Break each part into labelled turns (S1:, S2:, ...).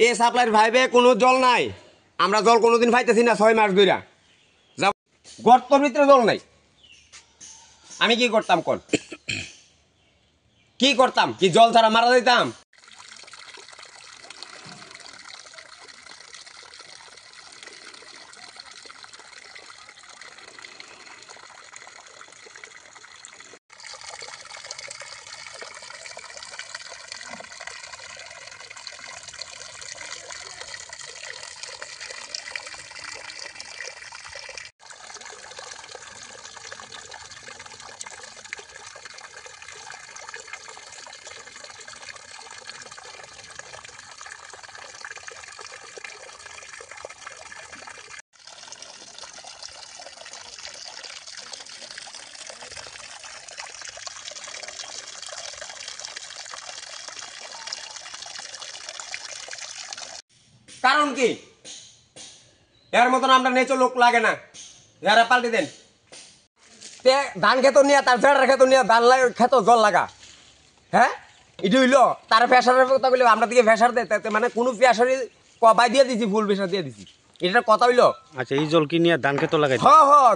S1: এ সাপ্লাইয়ের ভাইবে কোনো জল নাই, আমরা জল কোনোদিন পাইতেছি না 6 মাস ধইরা। যাব গর্তর ভিতরে জল নাই, আমি কি করতাম কোন? কি করতাম? কি জল ছাড়া মারা যাইতাম? কারণ কি? এর মতন আমরা নেচো লোক লাগে না, যারা পাল্টে দেন। তে ধান খেত নিয়ে তার জেড়ার খেত নিয়ে ধান খেত জল লাগা, হ্যাঁ এটা হইলো তার ফ্যাশারের কথা বলে আমরা দিকে ফ্যাশার দেয়, তাতে মানে কোনো ফ্যাশারি কবাই দিয়ে দিছি, ফুল ফ্যাশার দিয়ে দিছি, এটা কথা হইলো।
S2: আচ্ছা, এই জল কি নিয়ে ধান খেত লাগাই?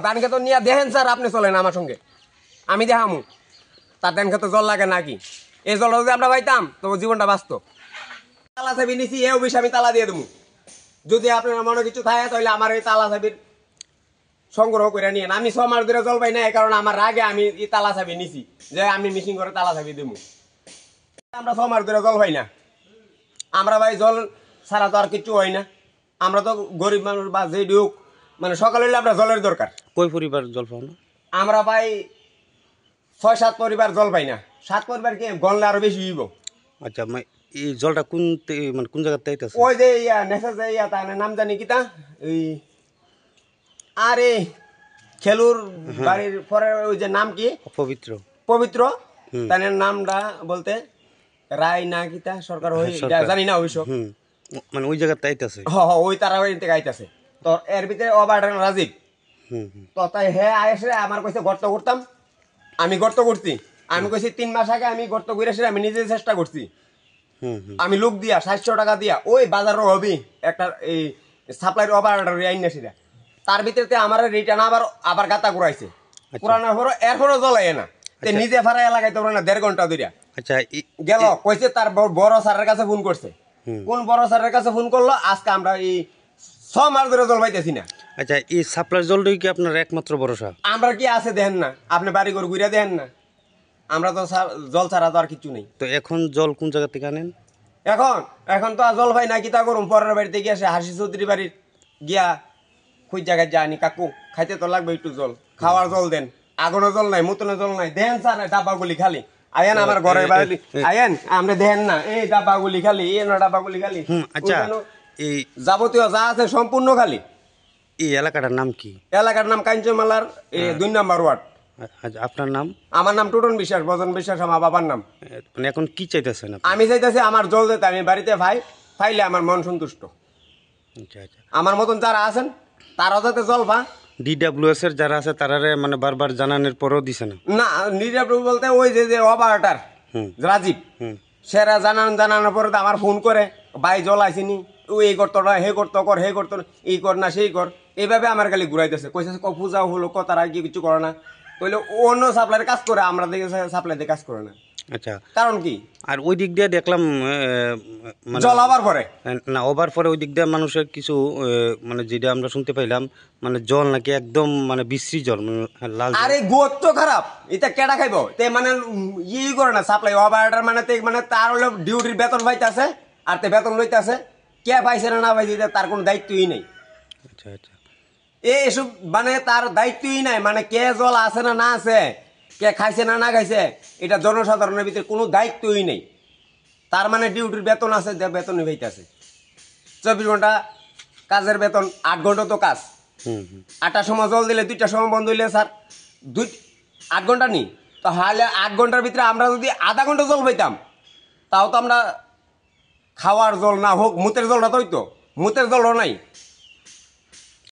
S1: ধান খেত নিয়ে দেখেন স্যার, আপনি চলেন আমার সঙ্গে, আমি দেখামু তার ধান খেত জল লাগে নাকি। এই জলটা যদি আমরা পাইতাম তো জীবনটা বাঁচত। তালা চাবি নিছি, এ অফিস আমি তালা দিয়ে দেবো। যদি আপনার মনে কিছু থাকে তাহলে আমার এই তালা চাবির সংগ্রহ করে নিয়ে, আমি 6 মাস ধরে জল পাই না, এই কারণে আমার আগে আমি এই তালা চাবি নিছি যে আমি মিশিং করে তালা চাবি দেবো। আমরা 6 মাস ধরে জল পাই না, আমরা ভাই জল ছাড়া তো আর কিছু হয় না। আমরা তো গরিব মানুষ বা যে হোক, মানে সকাল হইলে আমরা জলের দরকার।
S2: কই পরিবার জল পাও না? আমরা
S1: ভাই 6-7 পরিবার জল পাই না। 7 পরিবার কি গনলে আরো বেশি হইব।
S2: আচ্ছা, এই জলটা কোন মানে কোন জায়গাতে আইতাছে?
S1: ওই যে নেশা যে তার নাম জানি কিতা, ওই আরে খেলুর বাড়ির পরে ওই যে নাম কি,
S2: পবিত্র
S1: পবিত্র, তার নামটা বলতে রায় না কিতা সরকার হই জানি না, ওইসব
S2: মানে ওই জায়গাতে আইতাছে।
S1: ওই তারা ওই থেকে আইতাছে। তো এর ভিতরে অবাডার রাজীব, তো তাই হে আইসে আমার কইছে গর্ত করতাম, আমি গর্ত করছি। আমি কইছি 3 মাস আগে আমি গর্ত করে আমি নিজে চেষ্টা করছি, আমি লোক দিয়া 700 টাকা দিয়া ওই বাজারও হবি একটা এই সাপ্লাইয়ের অপারেটর আইনাসিরা, তার ভিতরে আমার রিটার্ন আবার গাতা ঘুরাইছে, পুরানোর পর এরপরও জ্বলাই না, নিজে ফারাই লাগাইতে পারে না 1.5 ঘন্টা ধরে।
S2: আচ্ছা,
S1: গেল কইছে তার বড় স্যারের কাছে ফোন করছে, কোন বড় স্যারের কাছে ফোন করলো, আজকে আমরা এই 6 মাস ধরে জল পাইতেছি না।
S2: আচ্ছা, এই সাপ্লাইয়ের জলটাই কি আপনার একমাত্র ভরসা?
S1: আমরা কি আছে দেখেন না, আপনি বাড়ি ঘর ঘুরে দেখেন না, আমরা তো জল ছাড়া তো আর কিছু নেই।
S2: তো এখন জল কোন জায়গা থেকে আনেন?
S1: এখন তো আর জল পাই না, কিতা করুম, পরের বাড়িতে গিয়ে আসে হাসি চৌধুরী বাড়ির গিয়া খুঁজ জায়গায় যায়নি, কাকু খাইতে তো লাগবে একটু জল, খাওয়ার জল দেন, আগুনের জল নাই, মুতনের জল নাই, দেন স্যার ডাব্বাগুলি খালি আয়েন আমার ঘরের বাড়ি আয়েন, আমরা দেখেন না এই ডাব্বাগুলি খালি, এই ডাব্বাগুলি খালি।
S2: আচ্ছা, এই
S1: যাবতীয় যা আছে সম্পূর্ণ খালি।
S2: এই এলাকাটার নাম কি?
S1: এলাকার নাম কাঞ্চনমালার 2 নম্বর ওয়ার্ড।
S2: আচ্ছা, আপনার নাম?
S1: আমার নাম টুটন বিশ্বাস, বজন বিশ্বাস আমার বাবার নাম।
S2: মানে এখন কি চাইতেছেন? আমি
S1: চাইতেছি আমার জল দিতে, আমি বাড়িতে পাইলে আমার মন সন্তুষ্ট।
S2: আচ্ছা আচ্ছা,
S1: আমার মতন যারা আছেন তারাও যাতে জল পা।
S2: DWS এর যারা আছে তারারে মানে বারবার জানানোর পরেও দিছে না? না,
S1: DWS বলতে ওই যে অপারেটর রাজীব, সেরা জানানোর পরে তো আমার ফোন করে, ভাই জল আইসিনি, ও এই করতো না, হে করতো কর, হে করতো এই কর না সেই কর, এইভাবে আমার খালি ঘুরাইতেছে, কইছে পূজা হলো তারা কি কিছু করে না, কইলে অন্য সাপ্লাইয়ের কাজ করে, আমরা দেখে সাপ্লাইতে কাজ করে না।
S2: আচ্ছা,
S1: কারণ কি?
S2: আর ওই দিক দিয়ে দেখলাম
S1: জল আবার পরে
S2: না, ওভার পরে ওই দিক দিয়ে মানুষের কিছু মানে যেটা আমরা শুনতে পাইলাম, মানে জল নাকি একদম মানে বিশ্রী জল, লাল।
S1: আরে গোদ তো খারাপ, এটা কেডা খাইব? তে মানে ই করে না সাপ্লাই অপারেটর, মানে তার হলো ডিউটির বেতন পাইতেছে, আর তে বেতন লইতেছে, কে পাইছে না পাইছে তার কোনো দায়িত্বই নেই।
S2: আচ্ছা আচ্ছা,
S1: এসব মানে তার দায়িত্বই নাই, মানে কে জল আছে না না আছে, কে খাইছে না না খাইছে, এটা জনসাধারণের ভিতরে কোনো দায়িত্বই নেই। তার মানে ডিউটির বেতন আছে, বেতন পাইতেছে, 24 ঘন্টা কাজের বেতন, 8 ঘন্টা তো কাজ, 8টার সময় জল দিলে 2টার সময় বন্ধ হইলে স্যার 8 ঘন্টা নি, তো হালে 8 ঘন্টার ভিতরে আমরা যদি আধা ঘন্টা জল পাইতাম, তাও তো আমরা খাওয়ার জল না হোক, মুতের জলটা তো হইতো, মুতের জলও নাই।